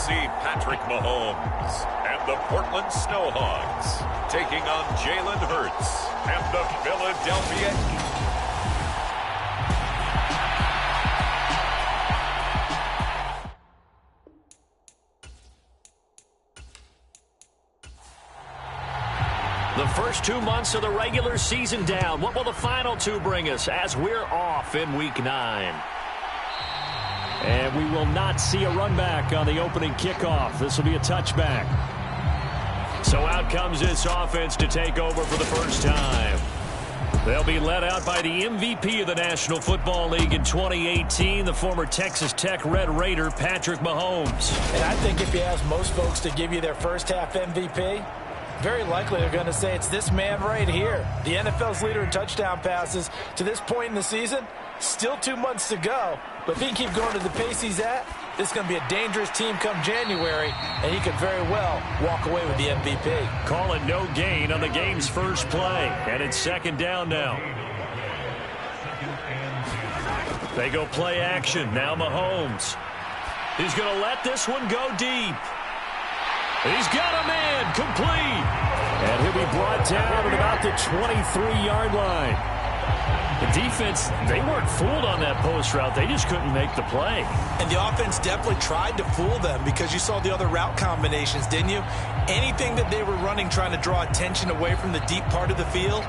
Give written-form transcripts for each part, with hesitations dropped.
see Patrick Mahomes and the Portland Snowhawks taking on Jalen Hurts and the Philadelphia Eagles. The first 2 months of the regular season down. What will the final two bring us as we're off in Week 9? And we will not see a run back on the opening kickoff. This will be a touchback. So out comes this offense to take over for the first time. They'll be led out by the MVP of the National Football League in 2018, the former Texas Tech Red Raider, Patrick Mahomes. And I think if you ask most folks to give you their first half MVP, very likely they're going to say it's this man right here. The NFL's leader in touchdown passes to this point in the season. Still 2 months to go. But if he can keep going to the pace he's at, this is going to be a dangerous team come January, and he could very well walk away with the MVP. Call it no gain on the game's first play, and it's second down now. They go play action. Now Mahomes. He's going to let this one go deep. He's got a man complete. And he'll be brought down at about the 23-yard line. The defense, they weren't fooled on that post route. They just couldn't make the play. And the offense definitely tried to fool them because you saw the other route combinations, didn't you? Anything that they were running trying to draw attention away from the deep part of the field,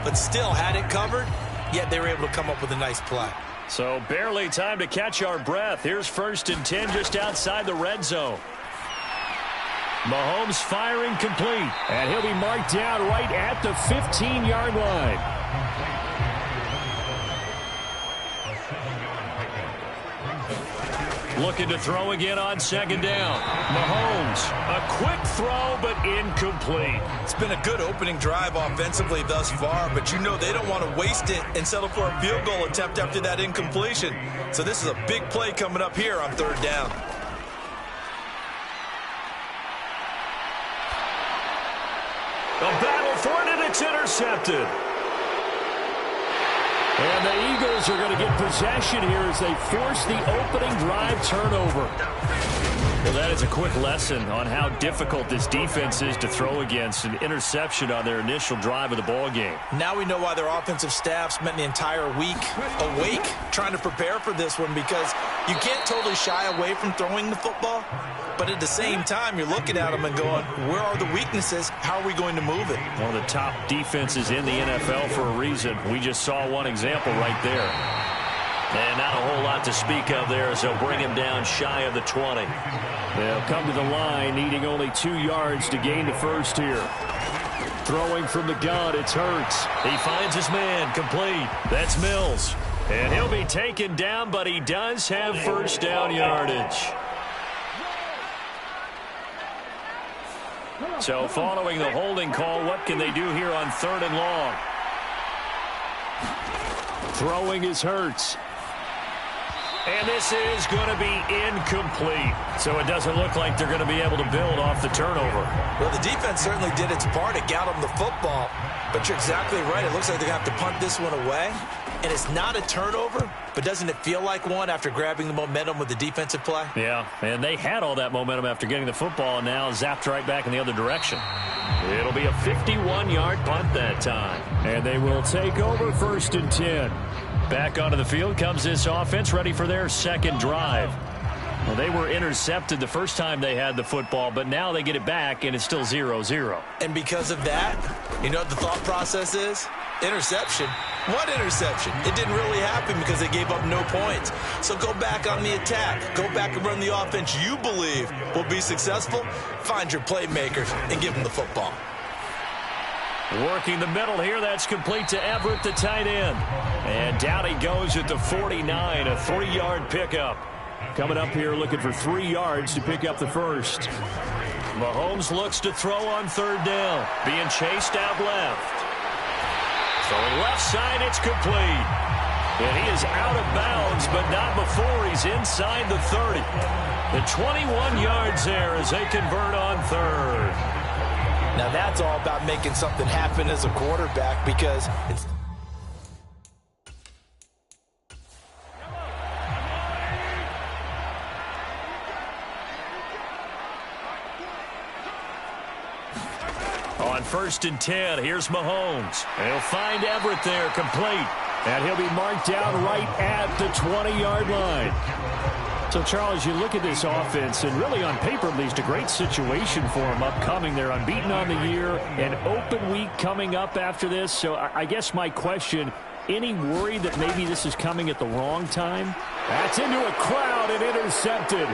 but still had it covered, yet they were able to come up with a nice play. So barely time to catch our breath. Here's 1st and 10 just outside the red zone. Mahomes firing complete. And he'll be marked down right at the 15-yard line. Looking to throw again on second down. Mahomes, a quick throw, but incomplete. It's been a good opening drive offensively thus far, but you know they don't want to waste it and settle for a field goal attempt after that incompletion. So this is a big play coming up here on third down. A battle for it, and it's intercepted. And the Eagles are going to get possession here as they force the opening drive turnover. Well, that is a quick lesson on how difficult this defense is to throw against. An interception on their initial drive of the ball game. Now we know why their offensive staff spent the entire week awake trying to prepare for this one, because you can't totally shy away from throwing the football. But at the same time, you're looking at them and going, where are the weaknesses? How are we going to move it? One of the top defenses in the NFL for a reason. We just saw one example right there. And not a whole lot to speak of there as they'll bring him down shy of the 20. They'll come to the line needing only 2 yards to gain the first here. Throwing from the gun, it's Hurts. He finds his man complete. That's Mills. And he'll be taken down, but he does have first down yardage. So following the holding call, what can they do here on 3rd and long? Throwing is Hurts. And this is going to be incomplete. So it doesn't look like they're going to be able to build off the turnover. Well, the defense certainly did its part. It got them the football. But you're exactly right. It looks like they're going to have to punt this one away. And it's not a turnover, but doesn't it feel like one after grabbing the momentum with the defensive play? Yeah, and they had all that momentum after getting the football, and now zapped right back in the other direction. It'll be a 51-yard punt that time. And they will take over 1st and 10. Back onto the field comes this offense, ready for their second drive. Well, they were intercepted the first time they had the football, but now they get it back, and it's still 0-0. And because of that, you know what the thought process is? Interception. What interception? It didn't really happen because they gave up no points. So go back on the attack. Go back and run the offense you believe will be successful. Find your playmakers and give them the football. Working the middle here, that's complete to Everett, the tight end. And down he goes at the 49, a 3-yard pickup. Coming up here looking for 3 yards to pick up the first. Mahomes looks to throw on 3rd down. Being chased out left. Throwing left side, it's complete. And he is out of bounds, but not before he's inside the 30. The 21 yards there as they convert on 3rd. Now that's all about making something happen as a quarterback, because it's first and 10. Here's Mahomes. He'll find Everett there, complete. And he'll be marked down right at the 20-yard line. So, Charles, you look at this offense, and really on paper, at least, a great situation for them upcoming. They're unbeaten on the year, an open week coming up after this. So I guess my question, any worry that maybe this is coming at the wrong time? That's into a crowd and intercepted.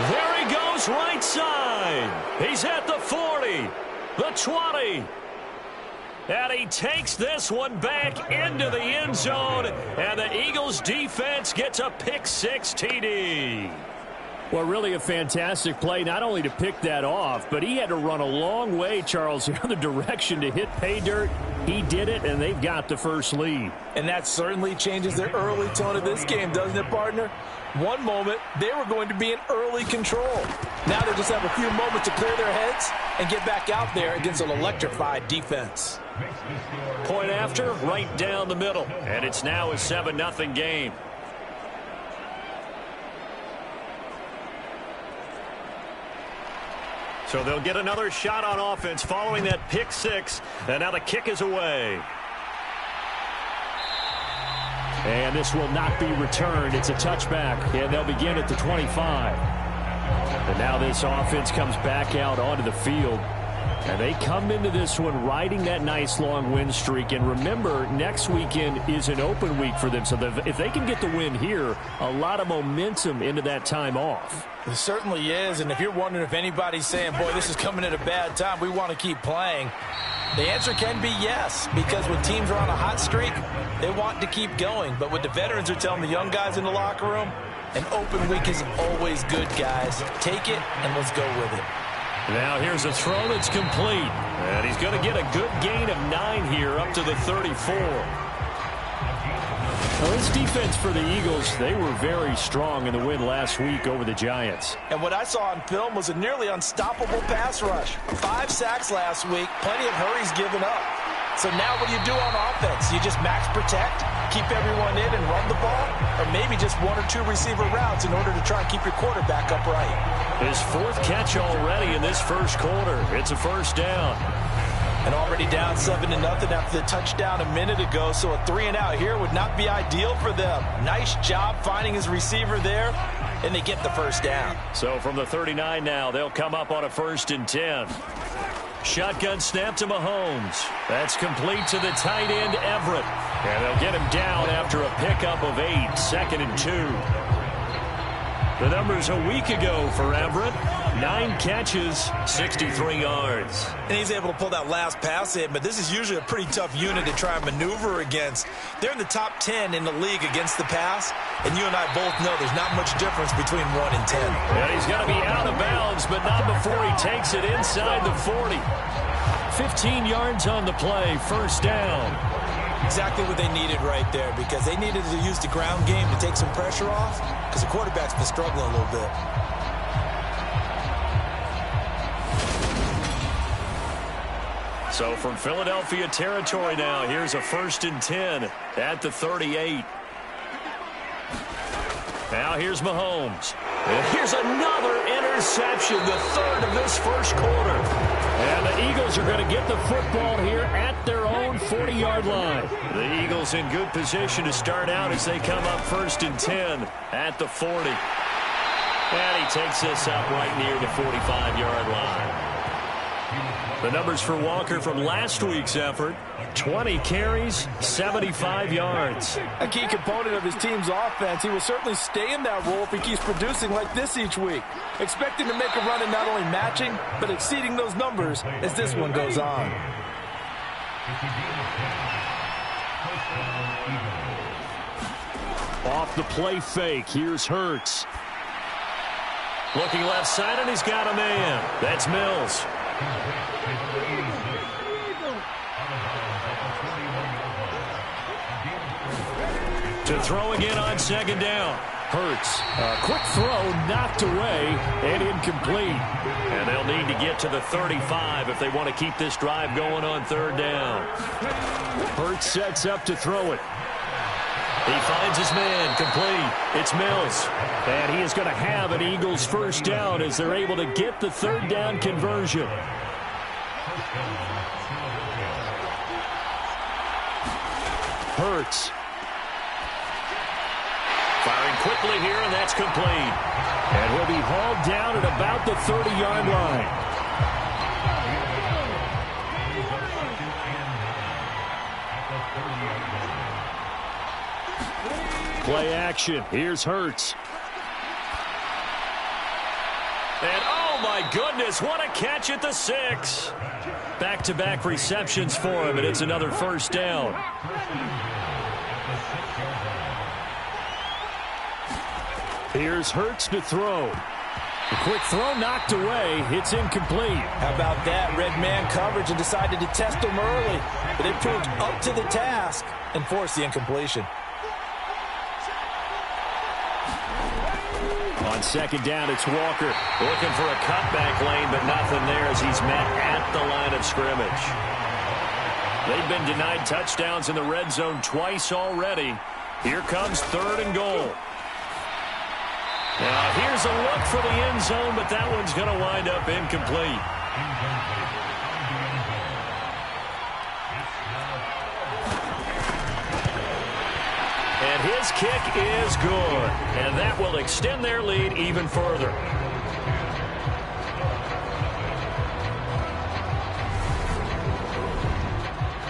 There he goes, right side. He's at the 40, the 20. And he takes this one back into the end zone, and the Eagles defense gets a pick-6 TD. Well, really a fantastic play, not only to pick that off, but he had to run a long way, Charles, the other direction to hit pay dirt. He did it, and they've got the first lead. And that certainly changes the early tone of this game, doesn't it, partner? One moment, they were going to be in early control. Now they just have a few moments to clear their heads and get back out there against an electrified defense. Point after, right down the middle. And it's now a 7-0 game. So they'll get another shot on offense following that pick-6. And now the kick is away. And this will not be returned. It's a touchback, and they'll begin at the 25. And now this offense comes back out onto the field. And they come into this one riding that nice long win streak. And remember, next weekend is an open week for them. So if they can get the win here, a lot of momentum into that time off. It certainly is. And if you're wondering if anybody's saying, boy, this is coming at a bad time, we want to keep playing, the answer can be yes, because when teams are on a hot streak, they want to keep going. But what the veterans are telling the young guys in the locker room, an open week is always good, guys. Take it, and let's go with it. Now here's a throw that's complete. And he's going to get a good gain of 9 here up to the 34. Well, this defense for the Eagles, they were very strong in the win last week over the Giants. And what I saw on film was a nearly unstoppable pass rush. 5 sacks last week, plenty of hurries given up. So now what do you do on offense? You just max protect, keep everyone in and run the ball, or maybe just 1 or 2 receiver routes in order to try and keep your quarterback upright. His 4th catch already in this first quarter. It's a first down. And already down 7-0 after the touchdown a minute ago, so a 3-and-out here would not be ideal for them. Nice job finding his receiver there, and they get the first down. So from the 39 now, they'll come up on a 1st and 10. Shotgun snap to Mahomes. That's complete to the tight end, Everett. And they'll get him down after a pickup of 8, 2nd and 2. The numbers a week ago for Everett, 9 catches, 63 yards. And he's able to pull that last pass in, but this is usually a pretty tough unit to try and maneuver against. They're in the top 10 in the league against the pass, and you and I both know there's not much difference between 1 and 10. And he's going to be out of bounds, but not before he takes it inside the 40. 15 yards on the play, first down. Exactly what they needed right there, because they needed to use the ground game to take some pressure off, because the quarterback's been struggling a little bit. So from Philadelphia territory now, here's a 1st and 10 at the 38. Now here's Mahomes. And here's another interception, the 3rd of this first quarter. And the Eagles are going to get the football here at their own 40-yard line. The Eagles in good position to start out as they come up 1st and 10 at the 40. And he takes this up right near the 45-yard line. The numbers for Walker from last week's effort, 20 carries, 75 yards. A key component of his team's offense. He will certainly stay in that role if he keeps producing like this each week. Expecting to make a run and not only matching, but exceeding those numbers as this one goes on. Off the play fake, here's Hurts. Looking left side, and he's got a man. That's Mills. To throw again on 2nd down. Hurts. A quick throw knocked away and incomplete. And they'll need to get to the 35 if they want to keep this drive going on 3rd down. Hurts sets up to throw it. He finds his man, complete. It's Mills. And he is going to have an Eagles first down as they're able to get the 3rd down conversion. Hurts. Firing quickly here, and that's complete. And he'll be hauled down at about the 30-yard line. Play action. Here's Hurts. And oh my goodness, what a catch at the 6. Back-to-back receptions for him, and it's another first down. Here's Hurts to throw. A quick throw knocked away. It's incomplete. How about that? Red man coverage and decided to test him early. But it proved up to the task and forced the incompletion. On second down, it's Walker. Looking for a cutback lane, but nothing there as he's met at the line of scrimmage. They've been denied touchdowns in the red zone twice already. Here comes 3rd and goal. Now, here's a look for the end zone, but that one's going to wind up incomplete. And his kick is good. And that will extend their lead even further.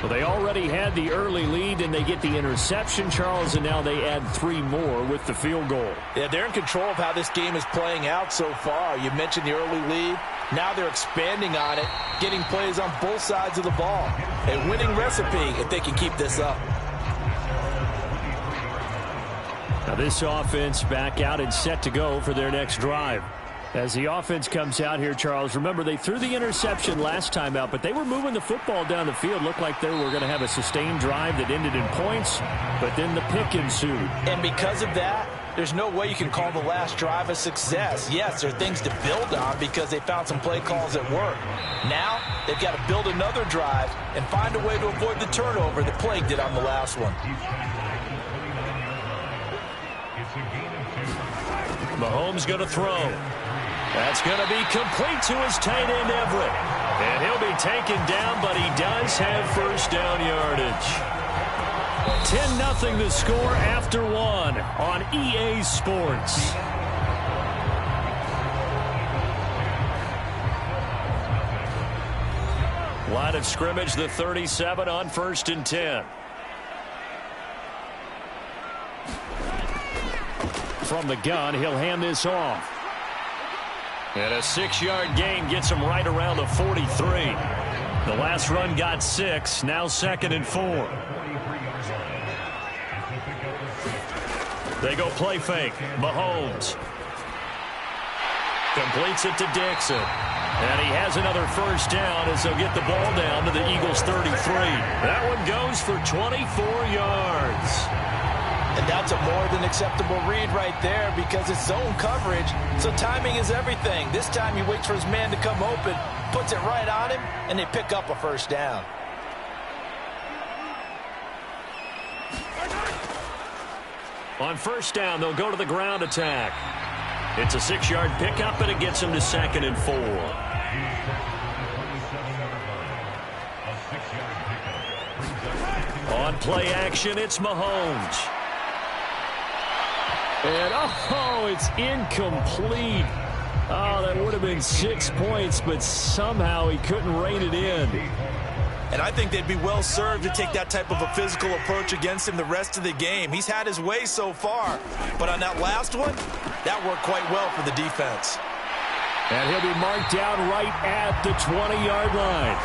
Well, they already had the early lead, and they get the interception, Charles, and now they add 3 more with the field goal. Yeah, they're in control of how this game is playing out so far. You mentioned the early lead. Now they're expanding on it, getting plays on both sides of the ball. A winning recipe if they can keep this up. Now this offense back out and set to go for their next drive. As the offense comes out here, Charles, remember they threw the interception last time out, but they were moving the football down the field. Looked like they were going to have a sustained drive that ended in points, but then the pick ensued. And because of that, there's no way you can call the last drive a success. Yes, there are things to build on because they found some play calls that work. Now, they've got to build another drive and find a way to avoid the turnover that plagued it on the last one. Mahomes going to throw. That's going to be complete to his tight end, Everett. And he'll be taken down, but he does have first down yardage. 10-0 the score after 1 on EA Sports. Line of scrimmage, the 37 on 1st and 10. From the gun, he'll hand this off. And a 6-yard gain gets him right around the 43. The last run got 6, now 2nd and 4. They go play fake. Mahomes completes it to Dixon. And he has another first down as they'll get the ball down to the Eagles' 33. That one goes for 24 yards. And that's a more than acceptable read right there because it's zone coverage, so timing is everything. This time he waits for his man to come open, puts it right on him, and they pick up a first down. On first down, they'll go to the ground attack. It's a 6-yard pickup, and it gets him to 2nd and 4. On play action, it's Mahomes. And, oh, it's incomplete. Oh, that would have been 6 points, but somehow he couldn't rein it in. And I think they'd be well served to take that type of a physical approach against him the rest of the game. He's had his way so far, but on that last one, that worked quite well for the defense. And he'll be marked down right at the 20-yard line.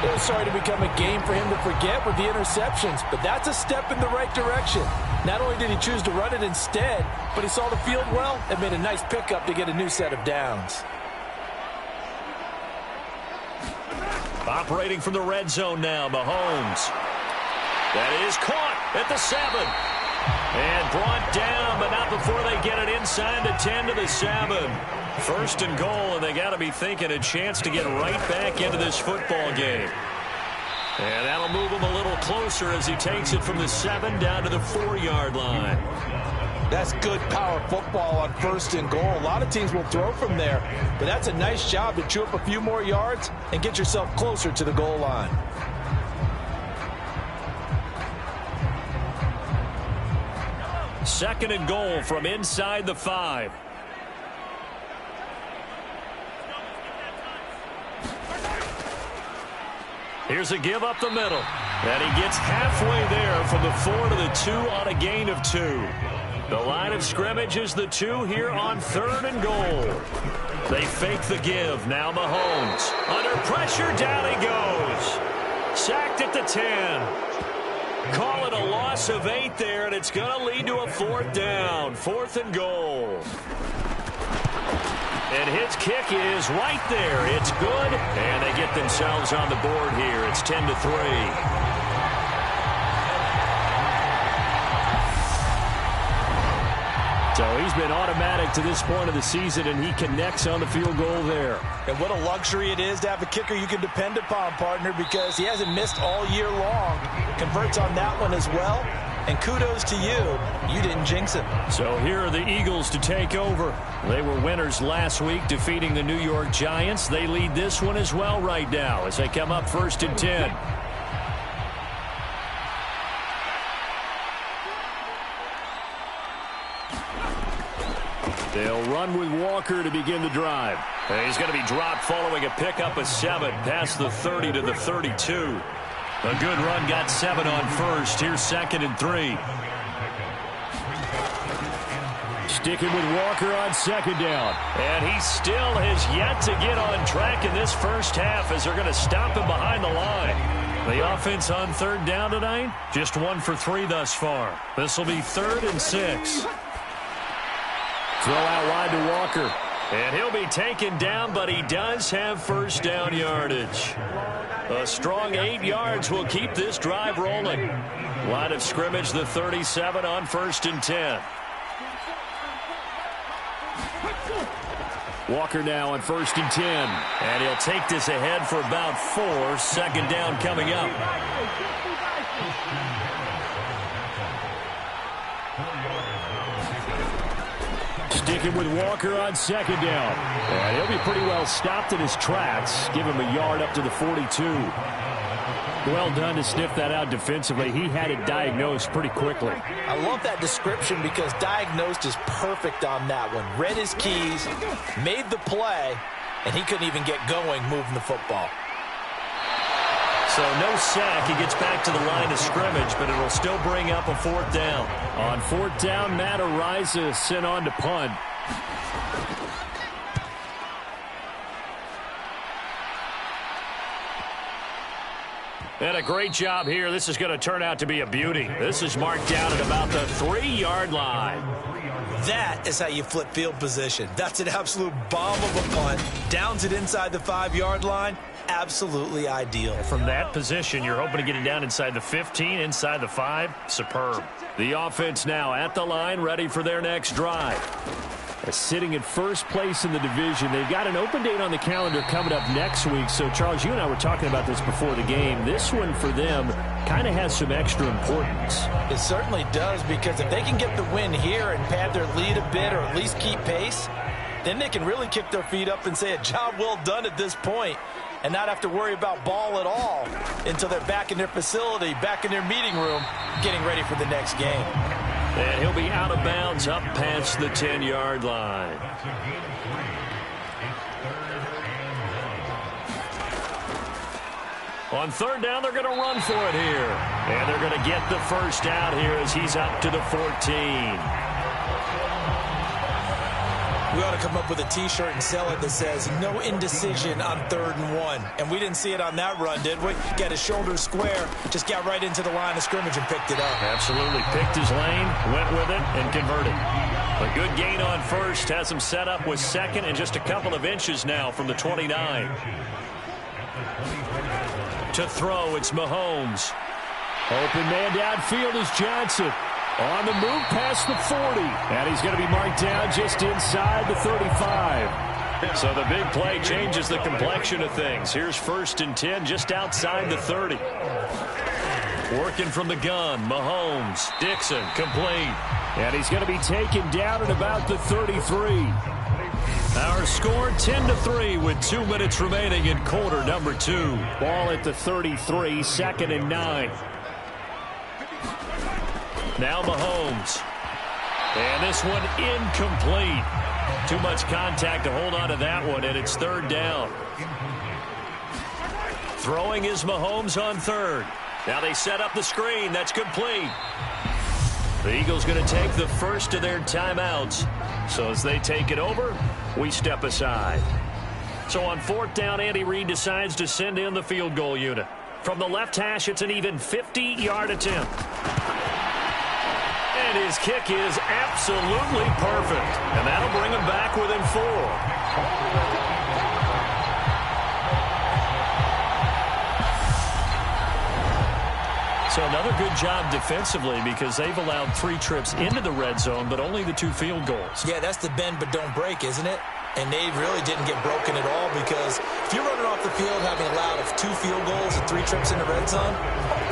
It was starting to become a game for him to forget with the interceptions, but that's a step in the right direction. Not only did he choose to run it instead, but he saw the field well and made a nice pickup to get a new set of downs. Operating from the red zone now, Mahomes. That is caught at the 7. And brought down, but not before they get it inside the 10 to the 7. 1st and goal, and they got to be thinking a chance to get right back into this football game. And that'll move him a little closer as he takes it from the 7 down to the 4-yard line. That's good power football on 1st and goal. A lot of teams will throw from there, but that's a nice job to chew up a few more yards and get yourself closer to the goal line. Second and goal from inside the 5. Here's a give up the middle. And he gets halfway there from the 4 to the 2 on a gain of 2. The line of scrimmage is the 2 here on 3rd and goal. They fake the give. Now Mahomes. Under pressure, down he goes. Sacked at the 10. Call it a loss of 8 there, and it's going to lead to a 4th down. 4th and goal. And his kick is right there. It's good, and they get themselves on the board here. It's 10-3. So he's been automatic to this point of the season, and he connects on the field goal there. And what a luxury it is to have a kicker you can depend upon, partner, because he hasn't missed all year long. Converts on that one as well. And kudos to you. You didn't jinx him. So here are the Eagles to take over. They were winners last week, defeating the New York Giants. They lead this one as well right now as they come up 1st and 10. They'll run with Walker to begin the drive. And he's going to be dropped following a pickup of 7 past the 30 to the 32. A good run got 7 on 1st. Here's 2nd and 3. Sticking with Walker on 2nd down. And he still has yet to get on track in this first half as they're going to stop him behind the line. The offense on 3rd down tonight, just 1 for 3 thus far. This will be 3rd and 6. Throw out wide to Walker. And he'll be taken down, but he does have 1st down yardage. A strong 8 yards will keep this drive rolling. Line of scrimmage, the 37 on 1st and 10. Walker now on 1st and 10. And he'll take this ahead for about 4. 2nd down coming up. Sticking with Walker on 2nd down. And he'll be pretty well stopped in his tracks. Give him a yard up to the 42. Well done to sniff that out defensively. He had it diagnosed pretty quickly. I love that description because diagnosed is perfect on that one. Read his keys, made the play, and he couldn't even get going moving the football. So no sack. He gets back to the line of scrimmage, but it'll still bring up a 4th down. On 4th down, Matt Ariza sent on to punt. And a great job here. This is going to turn out to be a beauty. This is marked down at about the 3-yard line. That is how you flip field position. That's an absolute bomb of a punt. Downs it inside the 5-yard line. Absolutely ideal. From that position, you're hoping to get it down inside the 15, inside the 5. Superb. The offense now at the line, ready for their next drive. Sitting in 1st place in the division. They've got an open date on the calendar coming up next week. So, Charles, you and I were talking about this before the game. This one for them kind of has some extra importance. It certainly does, because if they can get the win here and pad their lead a bit or at least keep pace, then they can really kick their feet up and say a job well done at this point and not have to worry about ball at all until they're back in their facility, back in their meeting room, getting ready for the next game. And he'll be out of bounds up past the 10-yard line. On 3rd down, they're going to run for it here. And they're going to get the 1st out here as he's up to the 14. We ought to come up with a T-shirt and sell it that says, no indecision on 3rd and 1. And we didn't see it on that run, did we? Got his shoulders square, just got right into the line of scrimmage and picked it up. Absolutely. Picked his lane, went with it, and converted. A good gain on 1st. Has him set up with 2nd and just a couple of inches now from the 29. To throw, it's Mahomes. Open man downfield is Johnson. On the move past the 40. And he's going to be marked down just inside the 35. So the big play changes the complexion of things. Here's 1st and 10 just outside the 30. Working from the gun, Mahomes, Dixon, complete. And he's going to be taken down at about the 33. Our score 10-3 with 2 minutes remaining in quarter number 2. Ball at the 33, 2nd and 9. Now Mahomes. And this one incomplete. Too much contact to hold on to that one, and it's 3rd down. Throwing is Mahomes on 3rd. Now they set up the screen. That's complete. The Eagles going to take the first of their timeouts. So as they take it over, we step aside. So on 4th down, Andy Reid decides to send in the field goal unit. From the left hash, it's an even 50-yard attempt. And his kick is absolutely perfect. And that'll bring him back within 4. So another good job defensively because they've allowed 3 trips into the red zone, but only the 2 field goals. Yeah, that's the bend but don't break, isn't it? And they really didn't get broken at all because if you're running off the field having allowed 2 field goals and 3 trips in the red zone,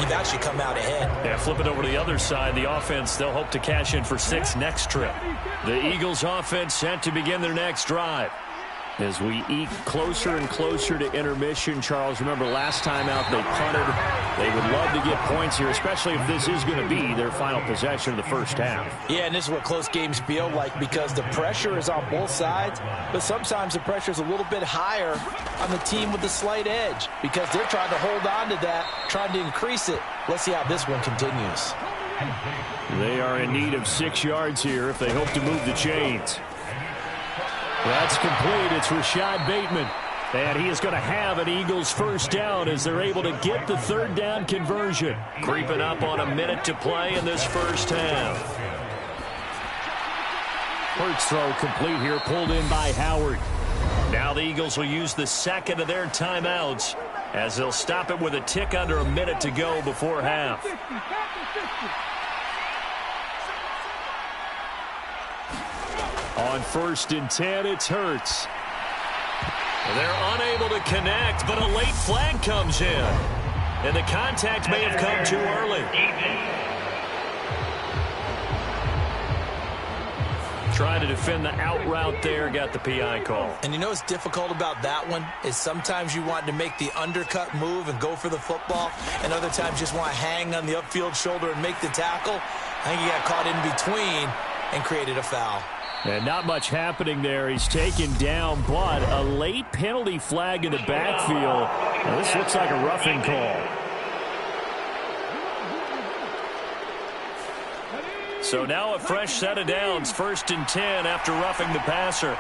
you've actually come out ahead. Yeah, flip it over to the other side. The offense, they'll hope to cash in for 6 next trip. The Eagles offense set to begin their next drive. As we eke closer and closer to intermission, Charles, remember last time out they punted. They would love to get points here, especially if this is going to be their final possession of the first half. Yeah, and this is what close games feel like because the pressure is on both sides, but sometimes the pressure is a little bit higher on the team with the slight edge because they're trying to hold on to that, trying to increase it. Let's see how this one continues. They are in need of 6 yards here if they hope to move the chains. That's complete. It's Rashad Bateman. And he is going to have an Eagles first down as they're able to get the 3rd down conversion. Creeping up on a minute to play in this first half. Hurts throw complete here, pulled in by Howard. Now the Eagles will use the 2nd of their timeouts as they'll stop it with a tick under a minute to go before half. On 1st and 10, it's Hurts. They're unable to connect, but a late flag comes in. And the contact may have come too early. Trying to defend the out route there, got the PI call. And you know what's difficult about that one is sometimes you want to make the undercut move and go for the football, and other times just want to hang on the upfield shoulder and make the tackle. I think he got caught in between and created a foul. And not much happening there. He's taken down, but a late penalty flag in the backfield. Now, this looks like a roughing call. So now a fresh set of downs, 1st and 10 after roughing the passer.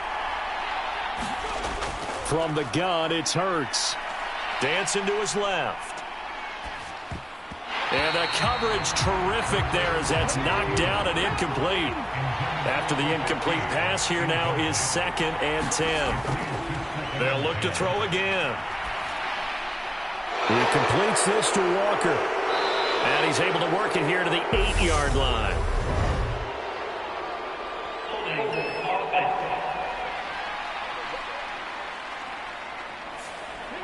From the gun, it's Hurts. Dancing to his left. And the coverage terrific there as that's knocked down and incomplete. After the incomplete pass, here now is 2nd and 10. They'll look to throw again. He completes this to Walker. And he's able to work it here to the 8-yard line.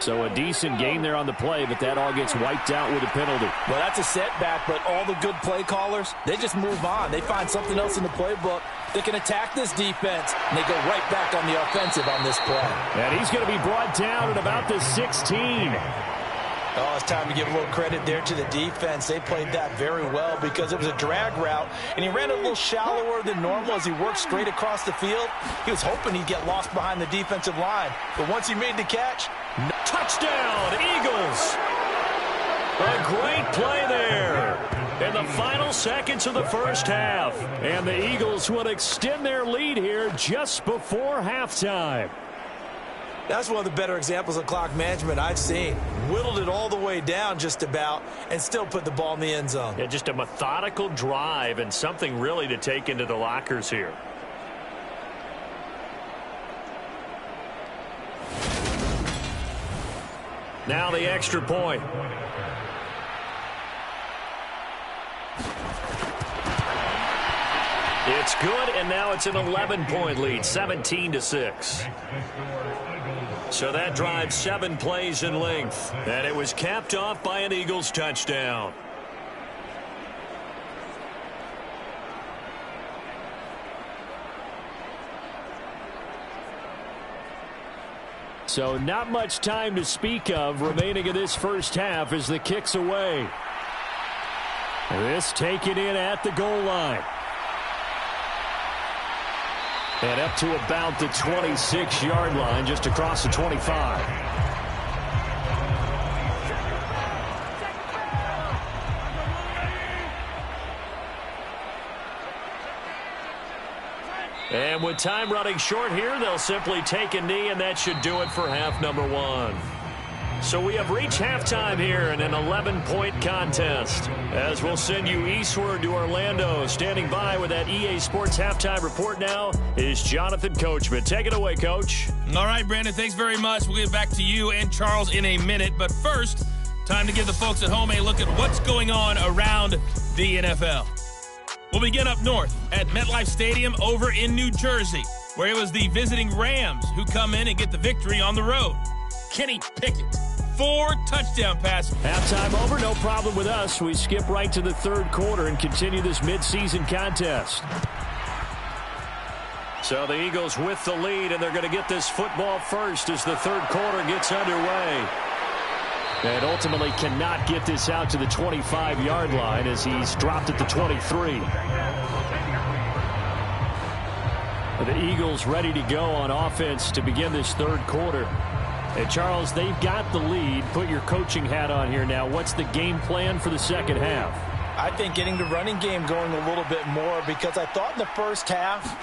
So a decent gain there on the play, but that all gets wiped out with a penalty. Well, that's a setback, but all the good play callers, they just move on. They find something else in the playbook. They can attack this defense, and they go right back on the offensive on this play. And he's going to be brought down at about the 16. Oh, it's time to give a little credit there to the defense. They played that very well because it was a drag route, and he ran a little shallower than normal as he worked straight across the field. He was hoping he'd get lost behind the defensive line, but once he made the catch, touchdown, Eagles! A great play there in the final seconds of the first half. And the Eagles will extend their lead here just before halftime. That's one of the better examples of clock management I've seen. Whittled it all the way down just about and still put the ball in the end zone. Yeah, just a methodical drive and something really to take into the lockers here. Now the extra point. It's good, and now it's an 11-point lead, 17-6. So that drive 7 plays in length, and it was capped off by an Eagles touchdown. So not much time to speak of remaining in this first half as the kick's away. This taken in at the goal line. And up to about the 26-yard line, just across the 25. And with time running short here, they'll simply take a knee, and that should do it for half number one. So we have reached halftime here in an 11-point contest. As we'll send you eastward to Orlando. Standing by with that EA Sports halftime report now is Jonathan Coachman. Take it away, Coach. All right, Brandon, thanks very much. We'll get back to you and Charles in a minute. But first, time to give the folks at home a look at what's going on around the NFL. We'll begin up north at MetLife Stadium over in New Jersey, where it was the visiting Rams who come in and get the victory on the road. Kenny Pickett, 4 touchdown passes. Halftime over, no problem with us. We skip right to the third quarter and continue this midseason contest. So the Eagles with the lead, and they're going to get this football first as the third quarter gets underway. And ultimately cannot get this out to the 25-yard line as he's dropped at the 23. The Eagles ready to go on offense to begin this third quarter. And Charles, they've got the lead. Put your coaching hat on here now. What's the game plan for the second half? I think getting the running game going a little bit more, because I thought in the first half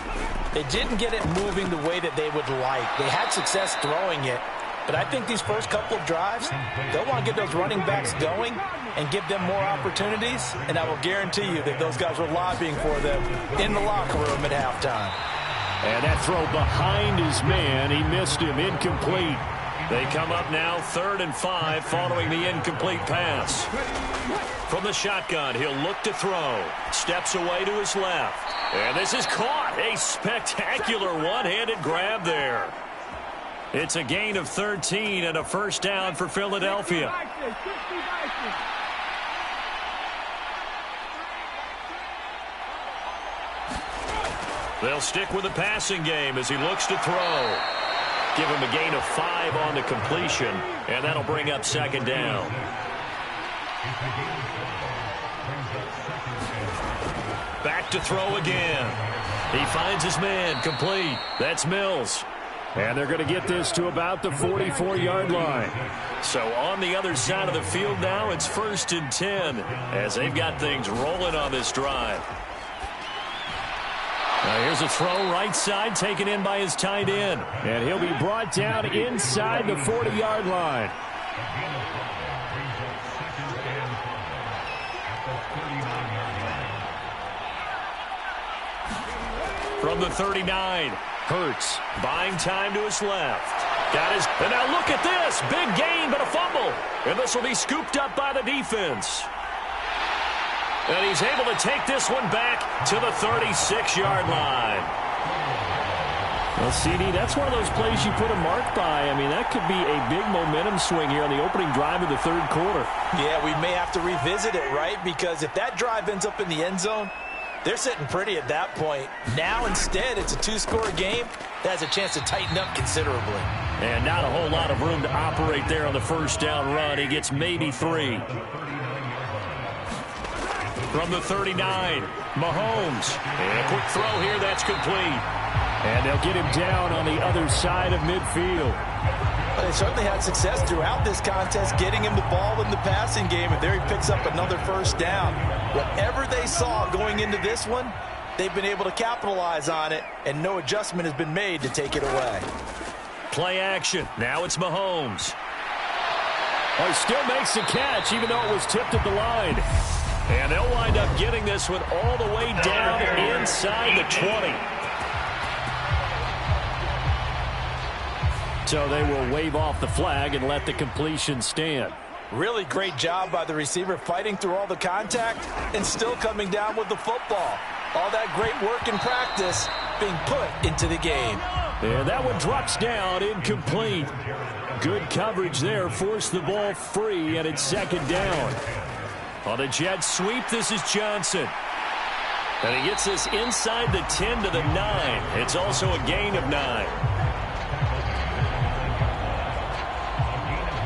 they didn't get it moving the way that they would like. They had success throwing it. But I think these first couple of drives, they'll want to get those running backs going and give them more opportunities. And I will guarantee you that those guys were lobbying for them in the locker room at halftime. And that throw behind his man, he missed him, incomplete. They come up now 3rd and 5 following the incomplete pass. From the shotgun, he'll look to throw. Steps away to his left. And this is caught. A spectacular one-handed grab there. It's a gain of 13 and a first down for Philadelphia. They'll stick with the passing game as he looks to throw. Give him a gain of 5 on the completion, and that'll bring up second down. Back to throw again. He finds his man, complete. That's Mills. And they're going to get this to about the 44-yard line. So on the other side of the field now, it's 1st and 10 as they've got things rolling on this drive. Now here's a throw right side taken in by his tight end. And he'll be brought down inside the 40-yard line. From the 39. Hurts, buying time to his left. Got his, and now look at this. Big gain, but a fumble. And this will be scooped up by the defense. And he's able to take this one back to the 36-yard line. Well, CD, that's one of those plays you put a mark by. I mean, that could be a big momentum swing here on the opening drive of the third quarter. Yeah, we may have to revisit it, right? Because if that drive ends up in the end zone, they're sitting pretty at that point. Now, instead, it's a 2-score game that has a chance to tighten up considerably. And not a whole lot of room to operate there on the first down run. He gets maybe 3. From the 39, Mahomes. And a quick throw here, that's complete. And they'll get him down on the other side of midfield. Well, they certainly had success throughout this contest, getting him the ball in the passing game, and there he picks up another first down. Whatever they saw going into this one, they've been able to capitalize on it, and no adjustment has been made to take it away. Play action. Now it's Mahomes. Oh, he still makes the catch, even though it was tipped at the line. And they'll wind up getting this one all the way down inside the 20. So they will wave off the flag and let the completion stand. Really great job by the receiver fighting through all the contact and still coming down with the football. All that great work in practice being put into the game. And that one drops down, incomplete. Good coverage there, forced the ball free, and it's second down. On a jet sweep, this is Johnson. And he gets this inside the 10 to the 9. It's also a gain of 9.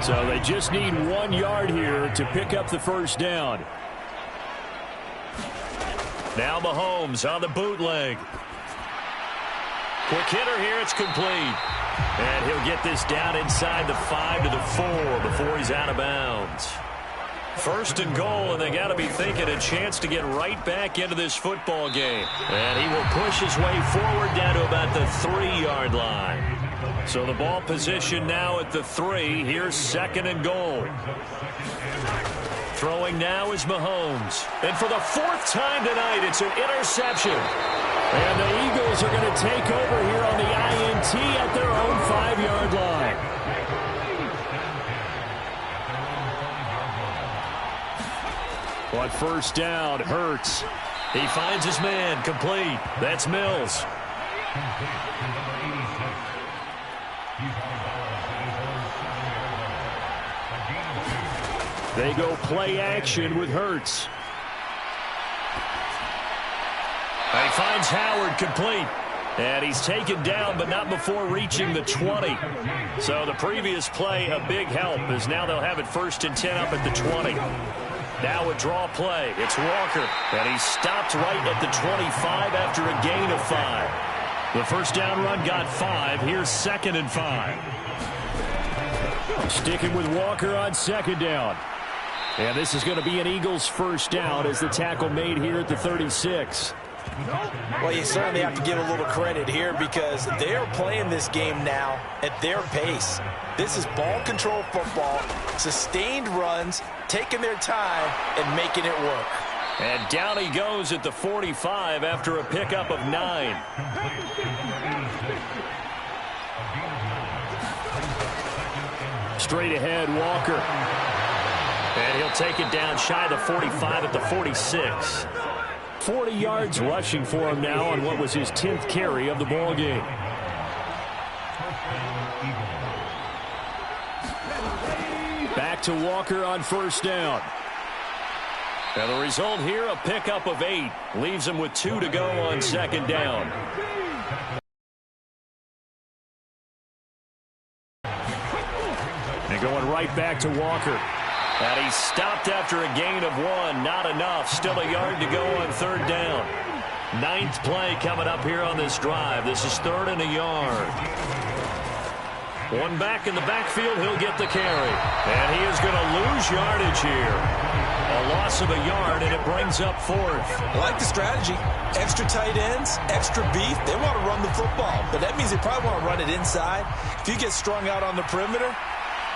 So they just need 1 yard here to pick up the first down. Now Mahomes on the bootleg. Quick hitter here. It's complete. And he'll get this down inside the 5 to the 4 before he's out of bounds. First and goal, and they got to be thinking a chance to get right back into this football game. And he will push his way forward down to about the 3-yard line. So the ball position now at the 3. Here's second and goal. Throwing now is Mahomes. And for the 4th time tonight, it's an interception. And the Eagles are going to take over here on the INT at their own 5-yard line. On first down, Hurts. He finds his man, complete. That's Mills. They go play action with Hurts. And he finds Howard, complete. And he's taken down, but not before reaching the 20. So the previous play, a big help, as now they'll have it 1st and 10 up at the 20. Now a draw play. It's Walker. And he's stopped right at the 25 after a gain of 5. The first down run got 5. Here's 2nd and 5. Sticking with Walker on 2nd down. And this is going to be an Eagles first down as the tackle made here at the 36. Well, you certainly have to give a little credit here because they're playing this game now at their pace. This is ball control football, sustained runs, taking their time and making it work. And down he goes at the 45 after a pickup of 9. Straight ahead, Walker. And he'll take it down shy of the 45 at the 46. 40 yards rushing for him now on what was his 10th carry of the ball game. Back to Walker on first down. And the result here, a pickup of 8. Leaves him with 2 to go on 2nd down. And going right back to Walker. And he stopped after a gain of 1. Not enough. Still a yard to go on 3rd down. 9th play coming up here on this drive. This is 3rd and a yard. One back in the backfield. He'll get the carry. And he is going to lose yardage here. A loss of a yard, and it brings up 4th. I like the strategy. Extra tight ends, extra beef. They want to run the football, but that means they probably want to run it inside. If you get strung out on the perimeter,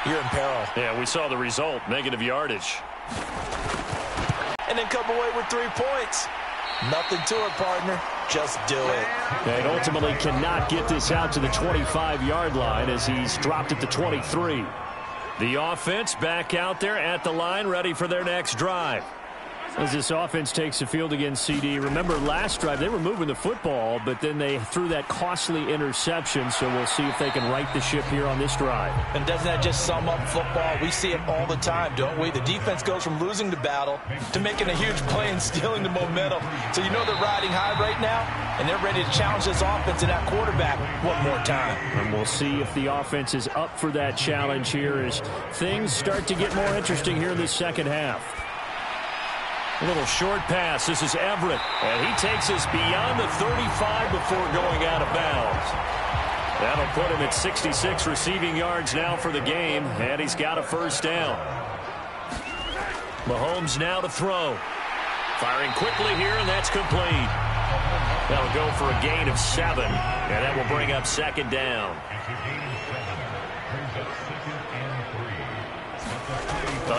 you're in peril. Yeah, we saw the result, negative yardage. And then come away with 3 points. Nothing to it, partner. Just do it. And ultimately cannot get this out to the 25-yard line as he's dropped at the 23. The offense back out there at the line, ready for their next drive. As this offense takes the field against CD, remember last drive they were moving the football, but then they threw that costly interception, so we'll see if they can right the ship here on this drive. And doesn't that just sum up football? We see it all the time, don't we? The defense goes from losing the battle to making a huge play and stealing the momentum. So you know they're riding high right now, and they're ready to challenge this offense and that quarterback one more time. And we'll see if the offense is up for that challenge here as things start to get more interesting here in the second half. A little short pass. This is Everett. And he takes us beyond the 35 before going out of bounds. That'll put him at 66 receiving yards now for the game. And he's got a first down. Mahomes now to throw. Firing quickly here, and that's complete. That'll go for a gain of 7. And that will bring up 2nd down.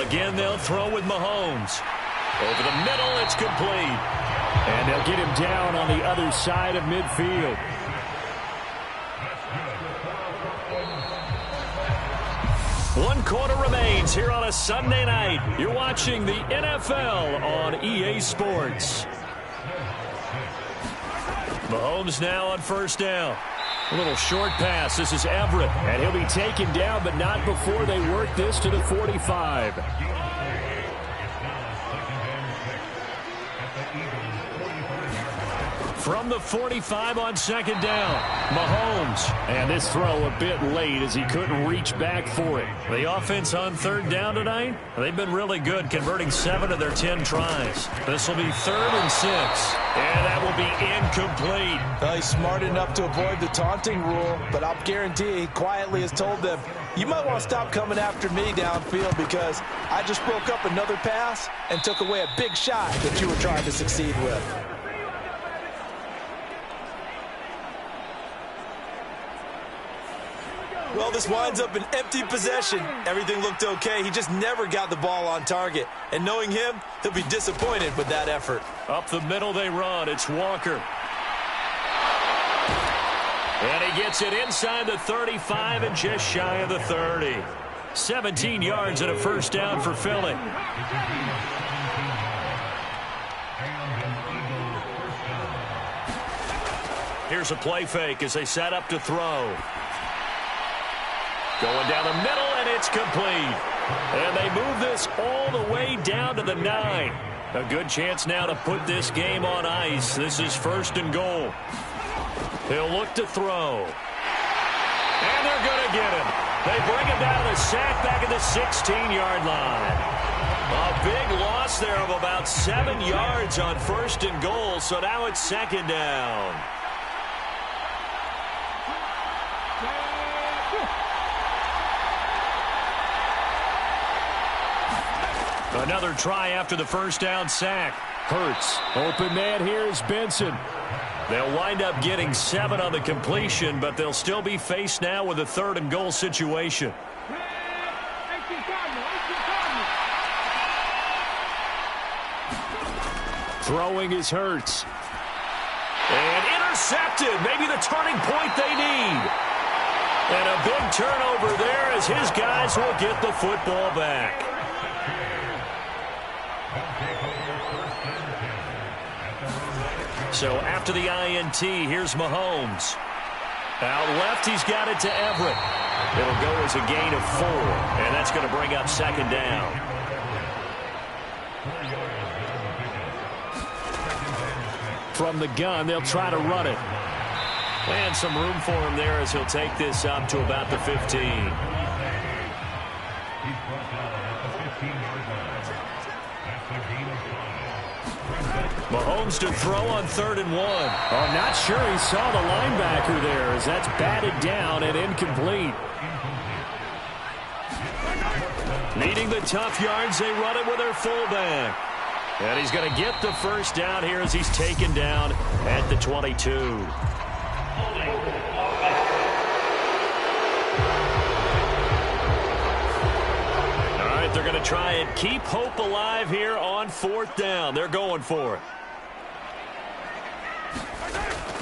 Again, they'll throw with Mahomes. Over the middle, it's complete. And they'll get him down on the other side of midfield. One quarter remains here on a Sunday night. You're watching the NFL on EA Sports. Mahomes now on first down. A little short pass. This is Everett. And he'll be taken down, but not before they work this to the 45. From the 45 on second down, Mahomes. And this throw a bit late as he couldn't reach back for it. The offense on third down tonight, they've been really good, converting 7 of their 10 tries. This will be 3rd and 6. And that will be incomplete. Well, he's smart enough to avoid the taunting rule, but I'll guarantee he quietly has told them, you might want to stop coming after me downfield because I just broke up another pass and took away a big shot that you were trying to succeed with. Well, this winds up an empty possession. Everything looked okay. He just never got the ball on target. And knowing him, he'll be disappointed with that effort. Up the middle they run. It's Walker. And he gets it inside the 35 and just shy of the 30. 17 yards and a first down for Philly. Here's a play fake as they set up to throw. Going down the middle, and it's complete. And they move this all the way down to the 9. A good chance now to put this game on ice. This is 1st and goal. He'll look to throw. And they're going to get him. They bring him down to the sack back at the 16-yard line. A big loss there of about 7 yards on 1st and goal, so now it's 2nd down. Another try after the first down sack. Hurts. Open man here is Benson. They'll wind up getting 7 on the completion, but they'll still be faced now with a 3rd and goal situation. Throwing is Hurts. And intercepted. Maybe the turning point they need. And a big turnover there as his guys will get the football back. So after the INT, here's Mahomes. Out left, he's got it to Everett. It'll go as a gain of 4, and that's going to bring up 2nd down. From the gun, they'll try to run it. And some room for him there as he'll take this up to about the 15. Mahomes to throw on 3rd and 1. Oh, not sure he saw the linebacker there as that's batted down and incomplete. Needing the tough yards, they run it with their fullback. And he's going to get the first down here as he's taken down at the 22. All right, they're going to try and keep hope alive here on 4th down. They're going for it.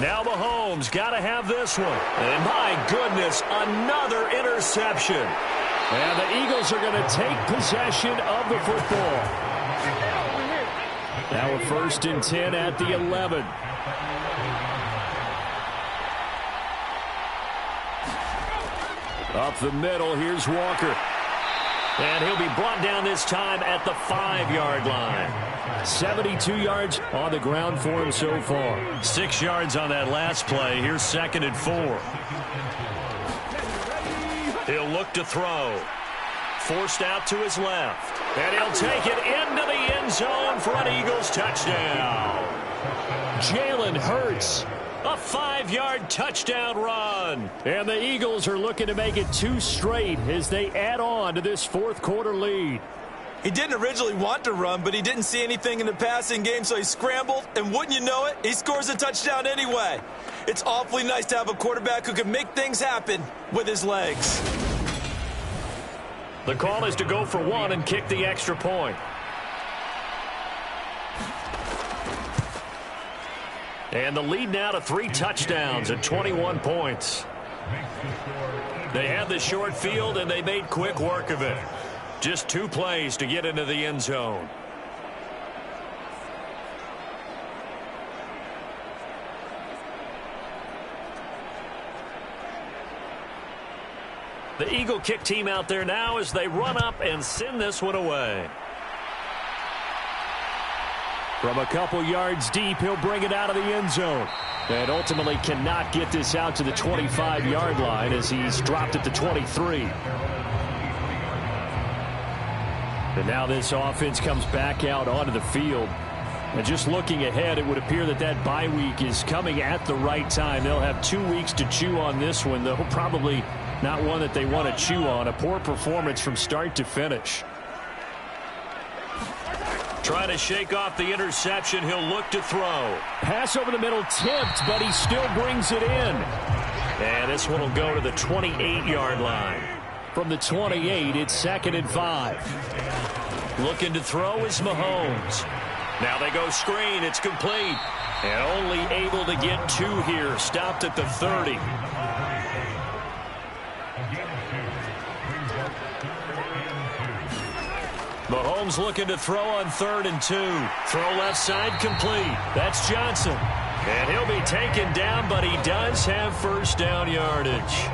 Now Mahomes got to have this one. And my goodness, another interception. And the Eagles are going to take possession of the football. Now a 1st and 10 at the 11. Up the middle, here's Walker. And he'll be brought down this time at the 5-yard line. 72 yards on the ground for him so far. 6 yards on that last play. Here's 2nd and 4. He'll look to throw. Forced out to his left. And he'll take it into the end zone for an Eagles touchdown. Jalen Hurts. A 5-yard touchdown run. And the Eagles are looking to make it 2 straight as they add on to this 4th quarter lead. He didn't originally want to run, but he didn't see anything in the passing game, so he scrambled, and wouldn't you know it, he scores a touchdown anyway. It's awfully nice to have a quarterback who can make things happen with his legs. The call is to go for 1 and kick the extra point. And the lead now to 3 touchdowns at 21 points. They had the short field, and they made quick work of it. Just 2 plays to get into the end zone. The Eagle kick team out there now as they run up and send this one away. From a couple yards deep, he'll bring it out of the end zone. And ultimately cannot get this out to the 25-yard line as he's dropped at the 23. And now this offense comes back out onto the field. And just looking ahead, it would appear that that bye week is coming at the right time. They'll have 2 weeks to chew on this one, though probably not one that they want to chew on. A poor performance from start to finish. Trying to shake off the interception. He'll look to throw. Pass over the middle tipped, but he still brings it in. And this one will go to the 28-yard line. From the 28, it's 2nd and 5. Looking to throw is Mahomes. Now they go screen. It's complete. And only able to get 2 here. Stopped at the 30. Mahomes looking to throw on 3rd and 2. Throw left side complete. That's Johnson. And he'll be taken down, but he does have first down yardage.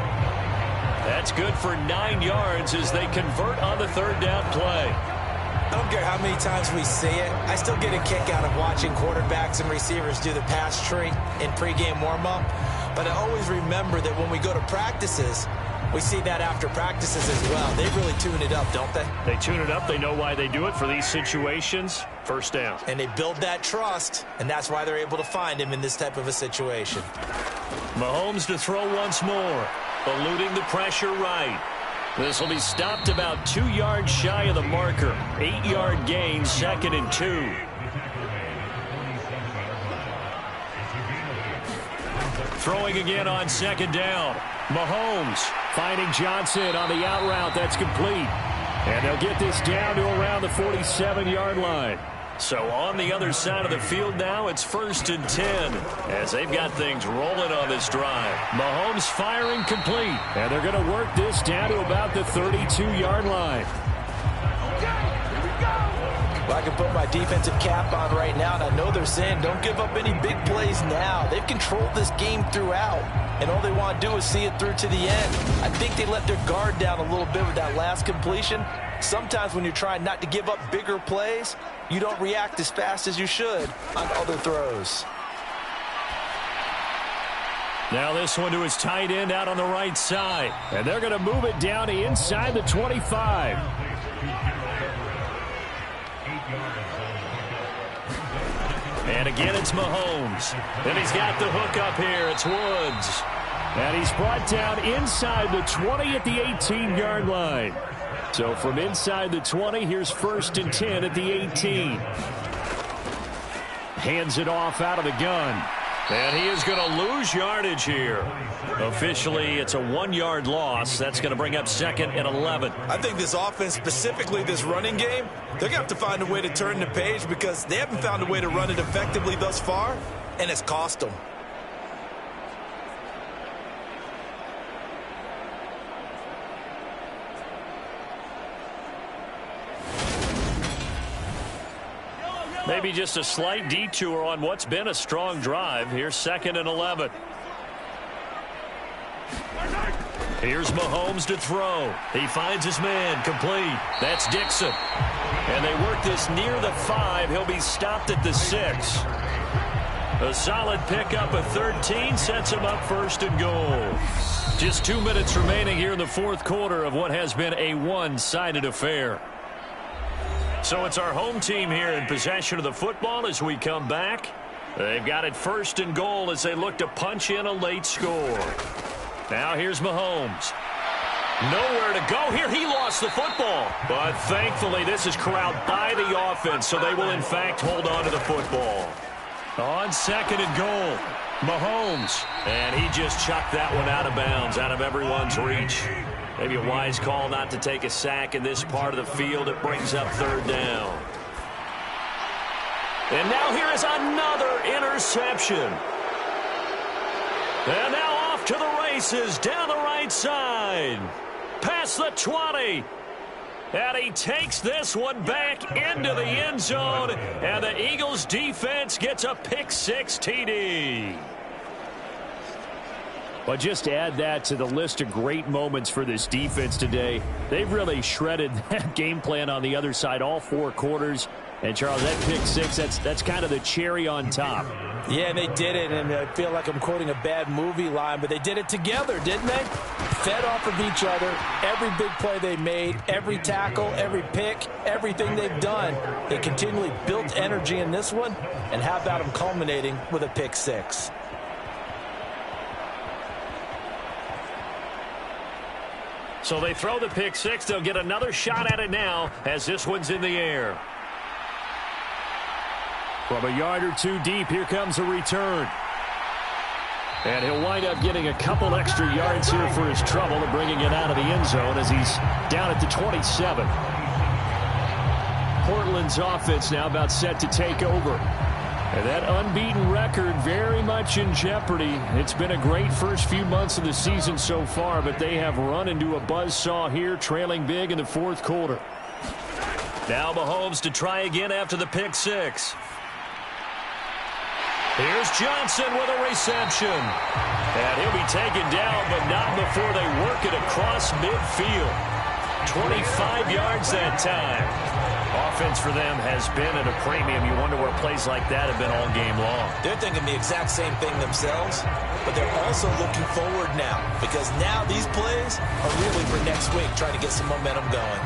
That's good for 9 yards as they convert on the 3rd down play. I don't care how many times we see it. I still get a kick out of watching quarterbacks and receivers do the pass tree in pregame warm-up. But I always remember that when we go to practices, we see that after practices as well. They really tune it up, don't they? They tune it up. They know why they do it for these situations. First down. And they build that trust, and that's why they're able to find him in this type of a situation. Mahomes to throw once more. Eluding the pressure right. This will be stopped about 2 yards shy of the marker. 8-yard gain, 2nd and 2. Throwing again on 2nd down. Mahomes finding Johnson on the out route. That's complete. And they'll get this down to around the 47-yard line. So on the other side of the field now, it's 1st and 10 as they've got things rolling on this drive. Mahomes firing complete. And they're going to work this down to about the 32-yard line. Well, I can put my defensive cap on right now, and I know they're saying don't give up any big plays now. They've controlled this game throughout, and all they want to do is see it through to the end. I think they let their guard down a little bit with that last completion. Sometimes when you're trying not to give up bigger plays, you don't react as fast as you should on other throws. Now this one to his tight end out on the right side. And they're going to move it down to inside the 25. And again, it's Mahomes. And he's got the hook up here. It's Woods. And he's brought down inside the 20 at the 18-yard line. So from inside the 20, here's 1st and 10 at the 18. Hands it off out of the gun. And he is going to lose yardage here. Officially, it's a 1-yard loss. That's going to bring up 2nd and 11. I think this offense, specifically this running game, they're going to have to find a way to turn the page because they haven't found a way to run it effectively thus far, and it's cost them. Maybe just a slight detour on what's been a strong drive. Here's 2nd and 11. Here's Mahomes to throw. He finds his man complete. That's Dixon. And they work this near the 5. He'll be stopped at the 6. A solid pickup of 13 sets him up 1st and goal. Just 2 minutes remaining here in the 4th quarter of what has been a one-sided affair. So it's our home team here in possession of the football as we come back. They've got it 1st and goal as they look to punch in a late score. Now here's Mahomes. Nowhere to go here. He lost the football. But thankfully this is corralled by the offense, so they will in fact hold on to the football. On 2nd and goal, Mahomes. And he just chucked that one out of bounds, out of everyone's reach. Maybe a wise call not to take a sack in this part of the field. It brings up 3rd down. And now here is another interception. And now off to the races down the right side. Past the 20. And he takes this one back into the end zone. And the Eagles defense gets a pick-6 TD. But just add that to the list of great moments for this defense today. They've really shredded that game plan on the other side all 4 quarters. And, Charles, that pick six, that's kind of the cherry on top. Yeah, they did it, and I feel like I'm quoting a bad movie line, but they did it together, didn't they? Fed off of each other, every big play they made, every tackle, every pick, everything they've done. They continually built energy in this one, and how about them culminating with a pick six? So they throw the pick six. They'll get another shot at it now as this one's in the air. From a yard or two deep, here comes a return. And he'll wind up getting a couple extra yards here for his trouble and bringing it out of the end zone as he's down at the 27. Portland's offense now about set to take over. And that unbeaten record very much in jeopardy. It's been a great first few months of the season so far, but they have run into a buzzsaw here, trailing big in the fourth quarter. Now Mahomes to try again after the pick six. Here's Johnson with a reception. And he'll be taken down, but not before they work it across midfield. 25 yards that time. Offense for them has been at a premium. You wonder where plays like that have been all game long. They're thinking the exact same thing themselves, but they're also looking forward now, because now these plays are really for next week, trying to get some momentum going.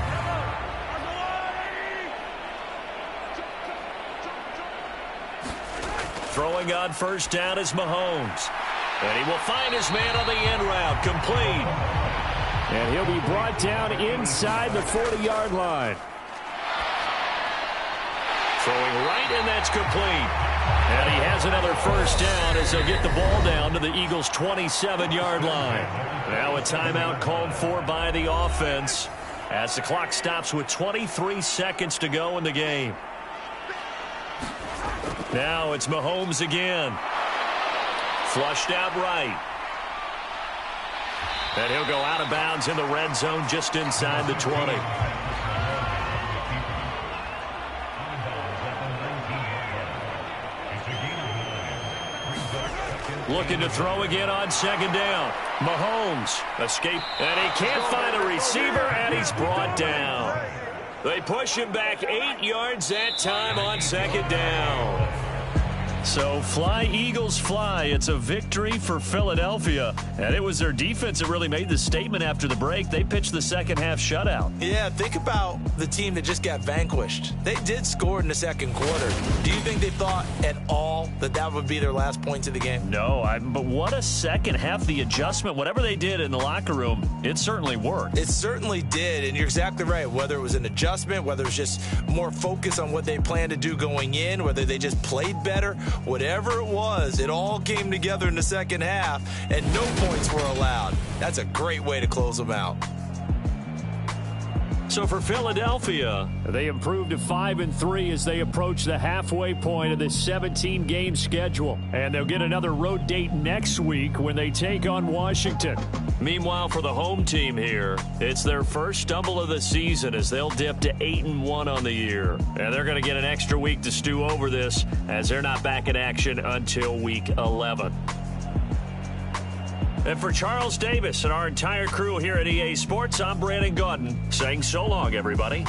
Throwing on first down is Mahomes. And he will find his man on the end route, complete. And he'll be brought down inside the 40-yard line. Throwing right, and that's complete. And he has another first down as they'll get the ball down to the Eagles' 27-yard line. Now a timeout called for by the offense as the clock stops with 23 seconds to go in the game. Now it's Mahomes again. Flushed out right. And he'll go out of bounds in the red zone just inside the 20. Looking to throw again on second down. Mahomes escape, and he can't find a receiver, and he's brought down. They push him back 8 yards that time on second down. So fly, Eagles, fly. It's a victory for Philadelphia. And it was their defense that really made the statement after the break. They pitched the second half shutout. Yeah, think about the team that just got vanquished. They did score in the second quarter. Do you think they thought at all that that would be their last points of the game? No, but what a second half. The adjustment, whatever they did in the locker room, it certainly worked. It certainly did, and you're exactly right. Whether it was an adjustment, whether it was just more focus on what they planned to do going in, whether they just played better, whatever it was, it all came together in the second half, and no points were allowed. That's a great way to close them out. So for Philadelphia, they improved to 5-3 as they approach the halfway point of this 17-game schedule. And they'll get another road date next week when they take on Washington. Meanwhile, for the home team here, it's their first stumble of the season as they'll dip to 8-1 on the year. And they're going to get an extra week to stew over this as they're not back in action until week 11. And for Charles Davis and our entire crew here at EA Sports, I'm Brandon Gaudin saying so long, everybody.